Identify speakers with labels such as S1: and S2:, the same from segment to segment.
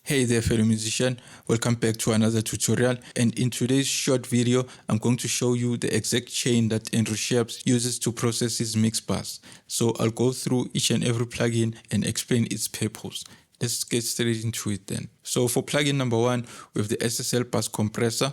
S1: Hey there fellow musician, welcome back to another tutorial, and in today's short video I'm going to show you the exact chain that Scheps uses to process his mix bus. So I'll go through each and every plugin and explain its purpose. Let's get straight into it then. So for plugin number 1, we have the SSL bus compressor.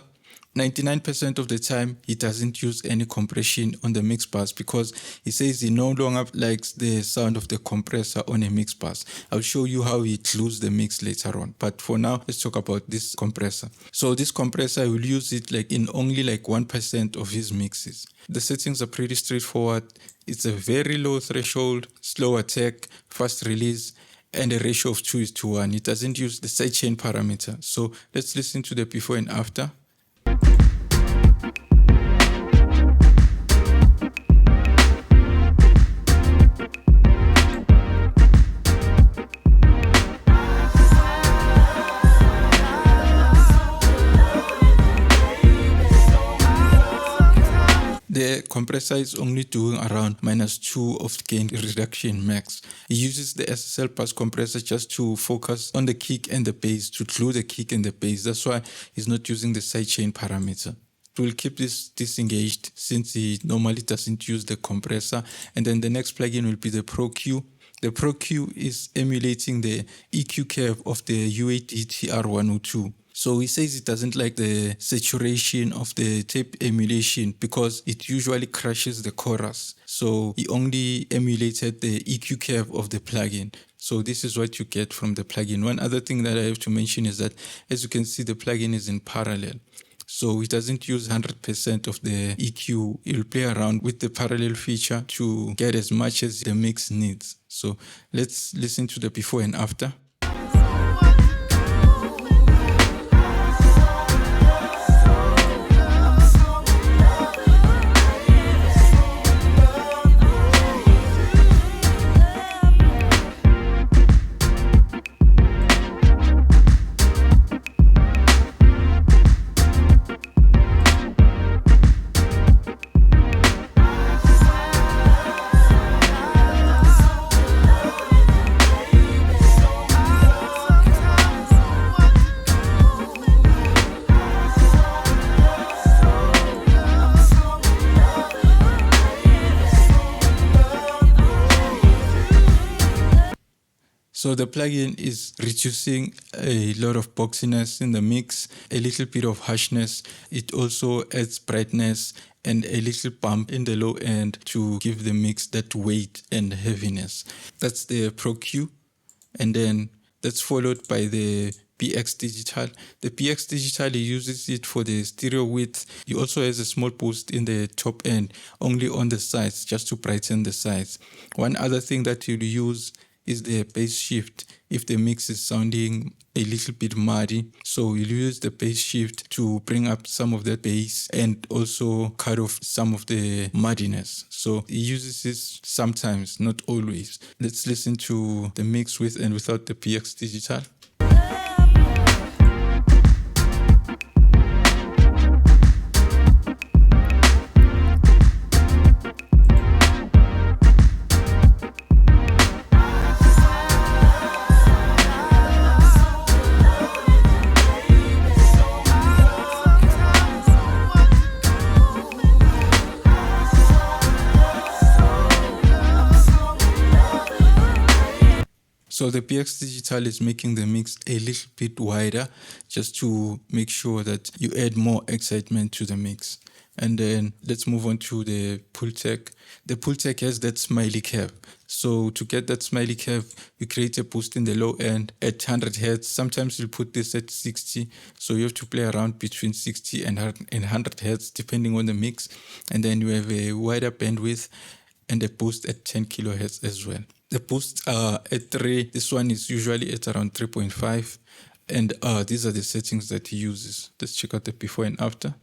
S1: 99% of the time, he doesn't use any compression on the mix bus because he says he no longer likes the sound of the compressor on a mix bus. I'll show you how he glues the mix later on. But for now, let's talk about this compressor. So this compressor, I will use it in only 1% of his mixes. The settings are pretty straightforward. It's a very low threshold, slow attack, fast release, and a ratio of 2:1. It doesn't use the sidechain parameter. So let's listen to the before and after. The compressor is only doing around -2 of gain reduction max. He uses the SSL bus compressor just to focus on the kick and the bass, to glue the kick and the bass. That's why he's not using the sidechain parameter. We'll keep this disengaged since he normally doesn't use the compressor. And then the next plugin will be the Pro Q. The Pro Q is emulating the EQ curve of the UAD TR102. So he says he doesn't like the saturation of the tape emulation because it usually crashes the chorus. So he only emulated the EQ curve of the plugin. So this is what you get from the plugin. One other thing that I have to mention is that, as you can see, the plugin is in parallel. So it doesn't use 100% of the EQ. It'll play around with the parallel feature to get as much as the mix needs. So let's listen to the before and after. So the plugin is reducing a lot of boxiness in the mix, a little bit of harshness. It also adds brightness and a little bump in the low end to give the mix that weight and heaviness. That's the Pro Q. And then that's followed by the PX Digital. The PX Digital, he uses it for the stereo width. He also has a small boost in the top end, only on the sides, just to brighten the sides. One other thing that you'll use is the bass shift if the mix is sounding a little bit muddy. So you'll use the bass shift to bring up some of the bass and also cut off some of the muddiness. So he uses this sometimes, not always. Let's listen to the mix with and without the PX Digital. So the PX Digital is making the mix a little bit wider just to make sure that you add more excitement to the mix. And then let's move on to the pull tech. The pull tech has that smiley curve. So to get that smiley curve, you create a boost in the low end at 100 Hz. Sometimes you'll put this at 60. So you have to play around between 60 and 100 Hz depending on the mix. And then you have a wider bandwidth and a boost at 10 kilohertz as well. The boosts are at 3. This one is usually at around 3.5. And these are the settings that he uses. Let's check out the before and after.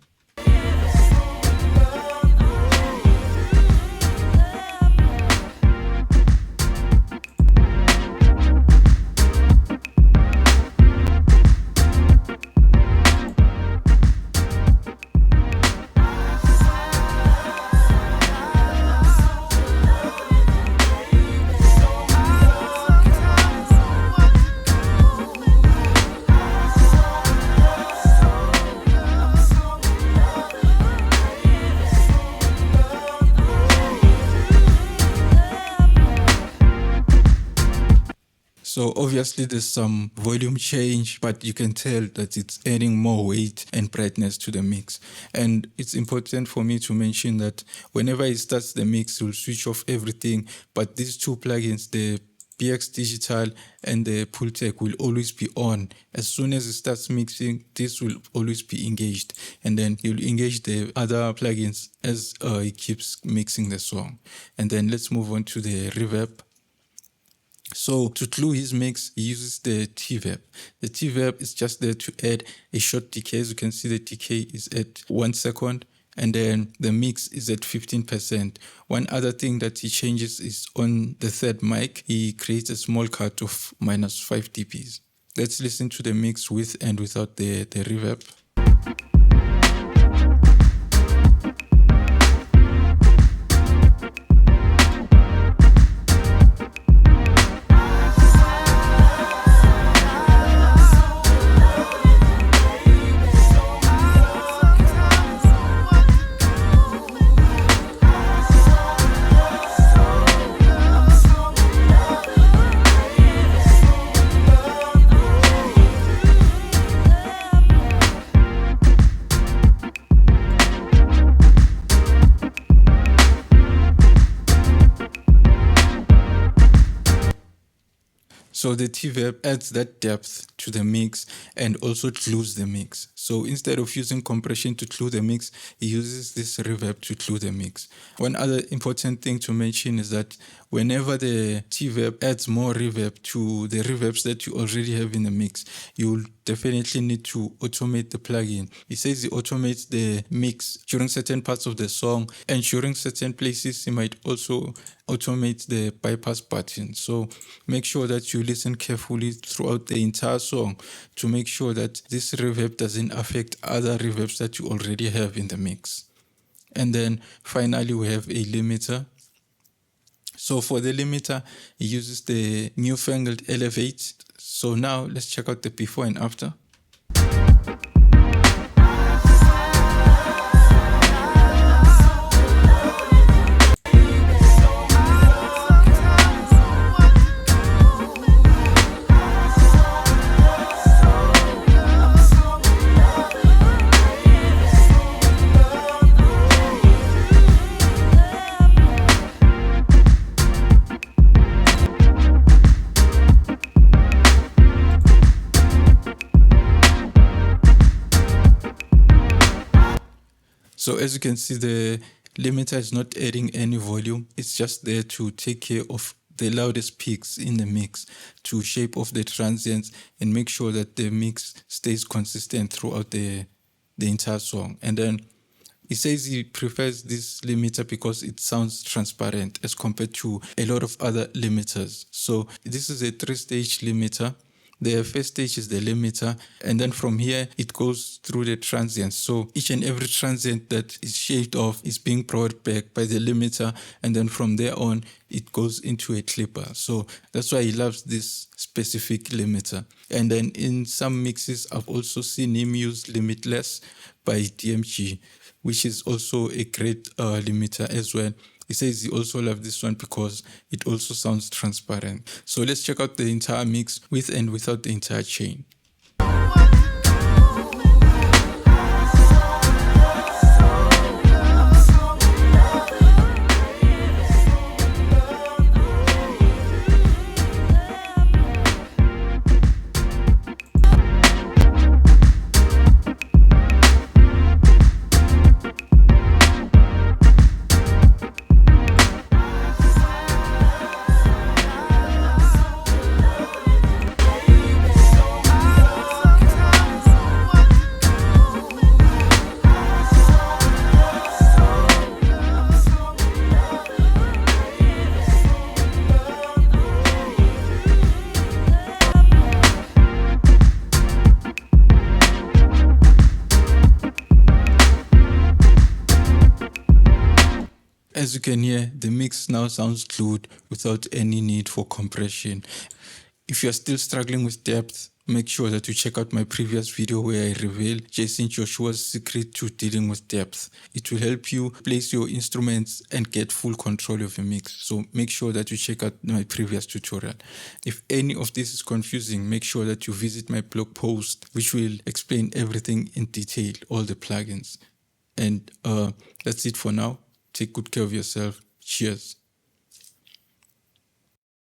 S1: So obviously there's some volume change, but you can tell that it's adding more weight and brightness to the mix. And it's important for me to mention that whenever it starts the mix, it will switch off everything. But these two plugins, the BX Digital and the Pultec, will always be on. As soon as it starts mixing, this will always be engaged. And then you'll engage the other plugins as it keeps mixing the song. And then let's move on to the reverb. So to clue his mix, he uses the T-verb. The T-verb is just there to add a short decay. As you can see, the decay is at 1 second, and then the mix is at 15%. One other thing that he changes is on the third mic, he creates a small cut of -5 dBs. Let's listen to the mix with and without the reverb. So the T-verb adds that depth to the mix and also glues the mix. So instead of using compression to glue the mix, he uses this reverb to glue the mix. One other important thing to mention is that whenever the T-verb adds more reverb to the reverbs that you already have in the mix, you'll definitely need to automate the plugin. He says he automates the mix during certain parts of the song, and during certain places he might also automate the bypass button. So make sure that you listen carefully throughout the entire song to make sure that this reverb doesn't affect other reverbs that you already have in the mix. And then finally we have a limiter. So for the limiter, he uses the newfangled Elevate. So now let's check out the before and after. So as you can see, the limiter is not adding any volume. It's just there to take care of the loudest peaks in the mix, to shape off the transients and make sure that the mix stays consistent throughout the entire song. And then he says he prefers this limiter because it sounds transparent as compared to a lot of other limiters. So this is a 3-stage limiter. The first stage is the limiter, and then from here it goes through the transients. So each and every transient that is shaved off is being brought back by the limiter, and then from there on it goes into a clipper. So that's why he loves this specific limiter. And then in some mixes I've also seen him use Limitless by DMG, which is also a great limiter as well. He says he also loves this one because it also sounds transparent. So let's check out the entire mix with and without the entire chain. As you can hear, the mix now sounds glued without any need for compression. If you're still struggling with depth, make sure that you check out my previous video where I reveal Jason Joshua's secret to dealing with depth. It will help you place your instruments and get full control of your mix. So make sure that you check out my previous tutorial. If any of this is confusing, make sure that you visit my blog post, which will explain everything in detail, all the plugins. And that's it for now. Take good care of yourself. Cheers.